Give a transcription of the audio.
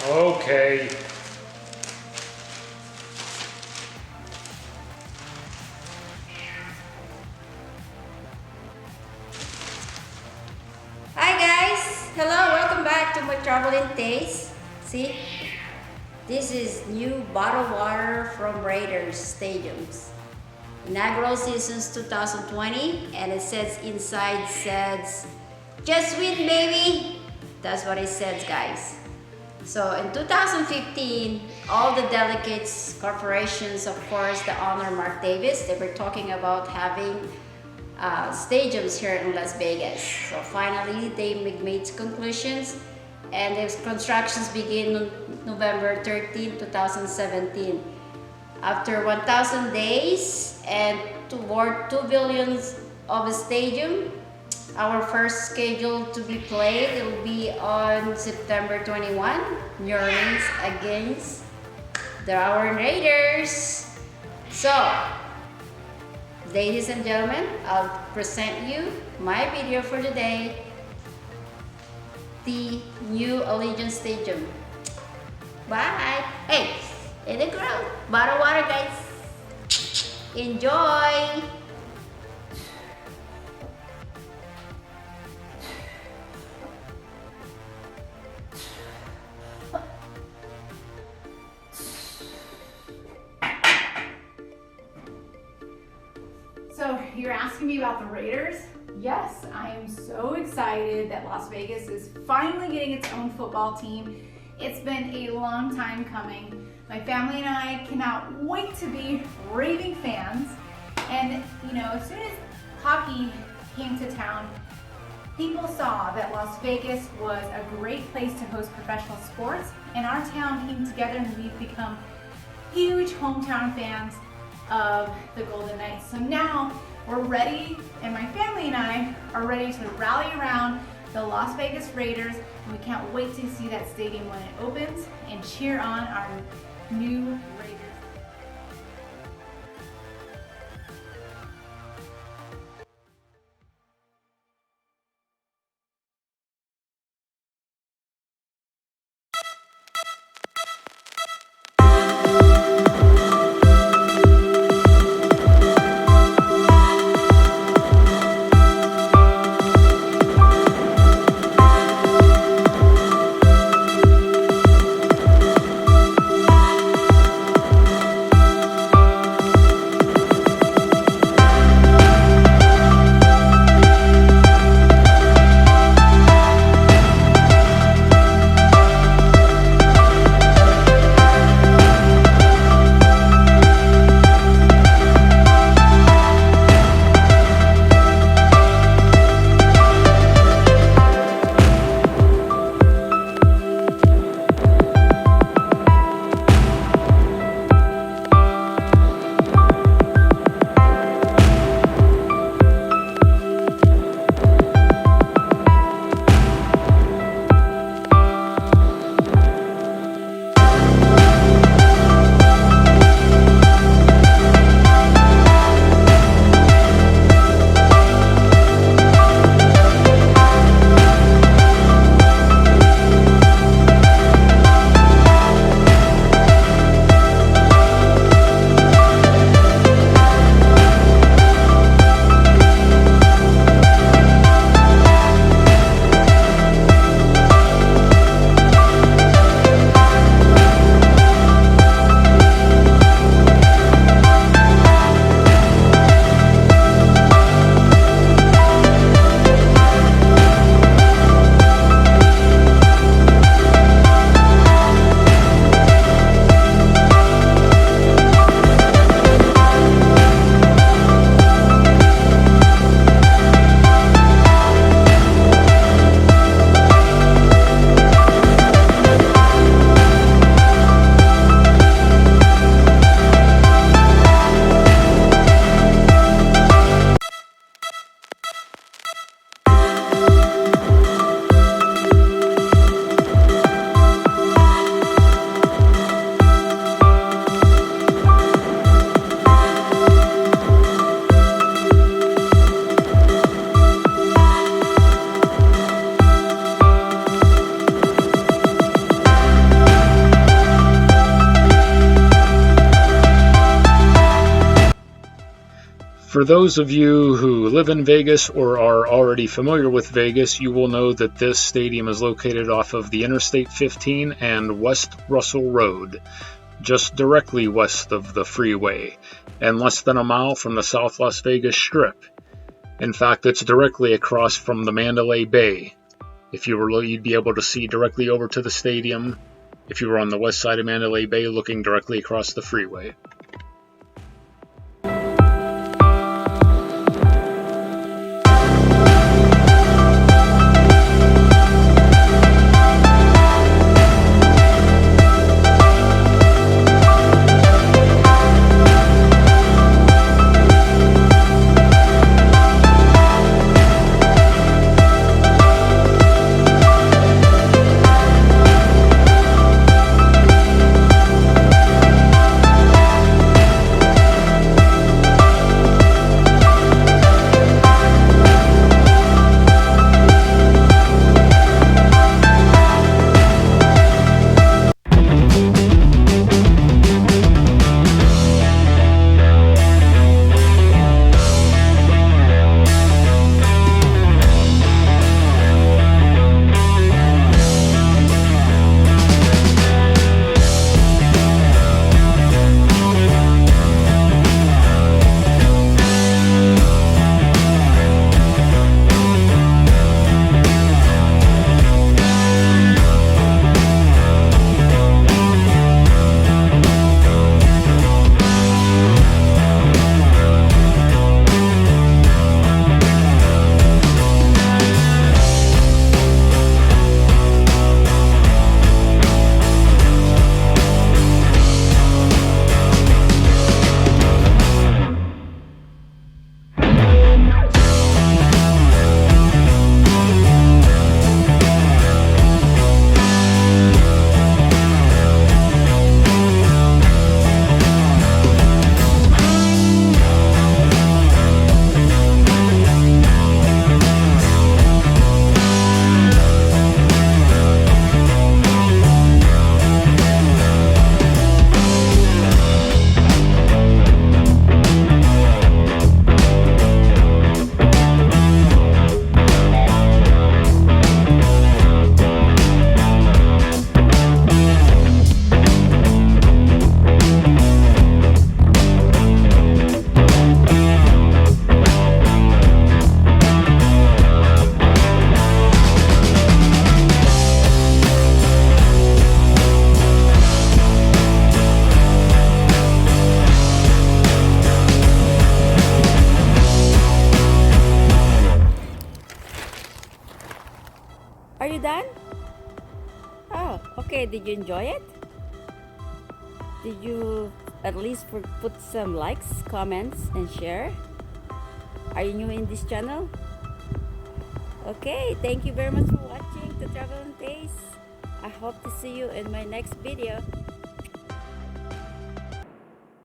Okay. Hi guys! Hello, welcome back to my traveling taste. See, this is new bottled water from Raiders Stadiums. Inaugural seasons 2020, and it says says, just win baby! That's what it says, guys. So in 2015, all the delegates, corporations, of course, the owner Mark Davis, they were talking about having stadiums here in Las Vegas. So finally, they made conclusions, and the constructions begin on November 13, 2017. After 1,000 days and toward 2 billion of a stadium, our first scheduled to be played, it will be on September 21, New Orleans against the Our Raiders. So, ladies and gentlemen, I'll present you my video for today, the new Allegiant Stadium. Bye! Hey, in the ground, bottle water guys. Enjoy! So you're asking me about the Raiders? Yes, I am so excited that Las Vegas is finally getting its own football team. It's been a long time coming. My family and I cannot wait to be raving fans. And you know, as soon as hockey came to town, people saw that Las Vegas was a great place to host professional sports, and our town came together and we've become huge hometown fans of the Golden Knights. So now we're ready, and my family and I are ready to rally around the Las Vegas Raiders, and we can't wait to see that stadium when it opens and cheer on our new Raiders. For those of you who live in Vegas or are already familiar with Vegas, you will know that this stadium is located off of the Interstate 15 and West Russell Road, just directly west of the freeway, and less than a mile from the South Las Vegas Strip. In fact, it's directly across from the Mandalay Bay. If you were, you'd be able to see directly over to the stadium if you were on the west side of Mandalay Bay looking directly across the freeway. Are you done? Oh, okay. Did you enjoy it? Did you at least put some likes, comments, and share? Are you new in this channel? Okay, thank you very much for watching to Travel and Taste. I hope to see you in my next video.